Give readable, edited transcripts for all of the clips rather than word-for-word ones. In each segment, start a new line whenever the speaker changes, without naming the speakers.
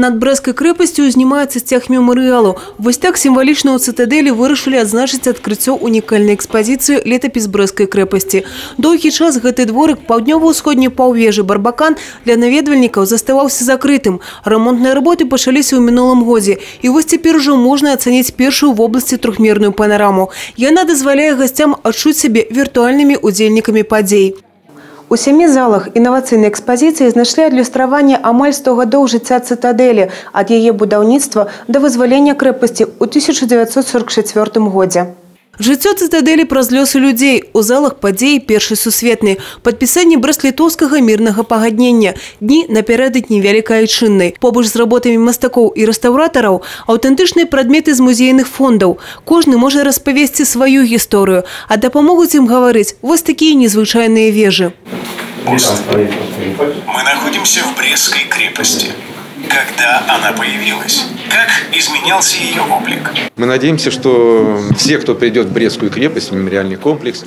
Над Брестской крепостью узнімаецца сцяг мемарыялу. Вось так символично у цитадели вырашылі адзначыць адкрыццё унікальнай экспазіцыі «Летапіс Брестской крепости». Доўгі час гэты дворык паўднёва-ўсходняй паўвежы Барбакан для наведвальнікаў заставаўся закрытым. Ремонтныя работы пачаліся ў мінулым годзе. І вось цяпер ужо можна ацаніць першую в области трохмерную панораму. Яна дазваляе гасцям адчуць сябе віртуальнымі удзельнікамі падзей. У 7 залах інавацыйнай экспазіцыі знайшлі адлюстраванне амаль 100 гадоў жыцця цытадэлі ад яе будаўніцтва да вызвалення крэпасці ў 1944 годзе. Жыццё цытадэлі праз лёсы людзей. У залах падзеі першай сусветнай. Падпісанне брэст-літоўскага мірнага пагаднення. Дні напярэдадні Вялікай Айчыннай. Побач з работамі мастакоў і рэстаўратараў аўтэнтычныя прадметы з музейных фондаў. Кожны можа распавесці сваю гісторыю, а дапамогуць ім гаварыць вось такія незвычайныя вежы.
Мы находимся в Брестской крепости. Когда она появилась? Как изменялся ее облик?
Мы надеемся, что все, кто придет в Брестскую крепость, мемориальный комплекс,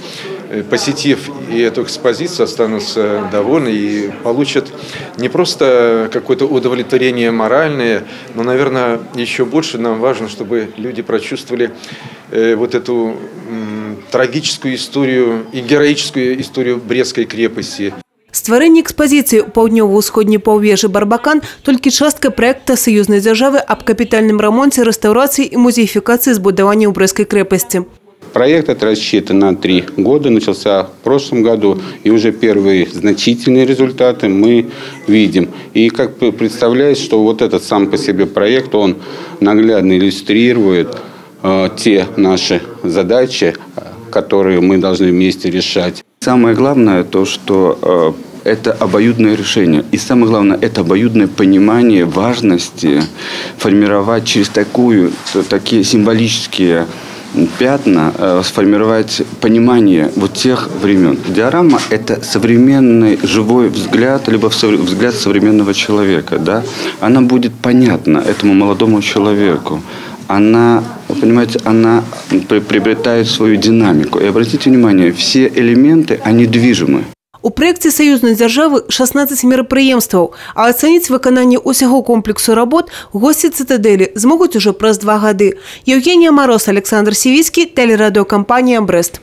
посетив и эту экспозицию, останутся довольны и получат не просто какое-то удовлетворение моральное, но, наверное, еще больше нам важно, чтобы люди прочувствовали вот эту трагическую историю и героическую историю Брестской крепости.
Стварэнне экспазіцыі ў паўднёва-ўсходняй паўвежы Барбакан толькі частка проекта саюзнай дзяржавы аб капітальным рамонце, рэстаўрацыі і музеіфікацыі збудавання ў Брестской крепости.
Проект это рассчитан на 3 года, начался в прошлом году, и уже первые значительные результаты мы видим. И как представляется, что вот этот сам по себе проект, он наглядно иллюстрирует те наши задачи, которые мы должны вместе решать.
Самое главное то, что это обоюдное решение. И самое главное, это обоюдное понимание важности формировать через такие символические пятна, сформировать понимание вот тех времен. Диорама – это современный живой взгляд, либо взгляд современного человека. Да? Она будет понятна этому молодому человеку. Она, понимаете, она приобретает свою динамику. И обратите внимание, все элементы, они движимы.
У проекте саюзнай дзяржавы 16 мерапрыемстваў, а ацаніць выкананне усяго комплексу работ госці цытадэлі змогуць уже праз 2 гады. Евгения Мороз, Александр Сивицкий, телерадиокомпания «Брест».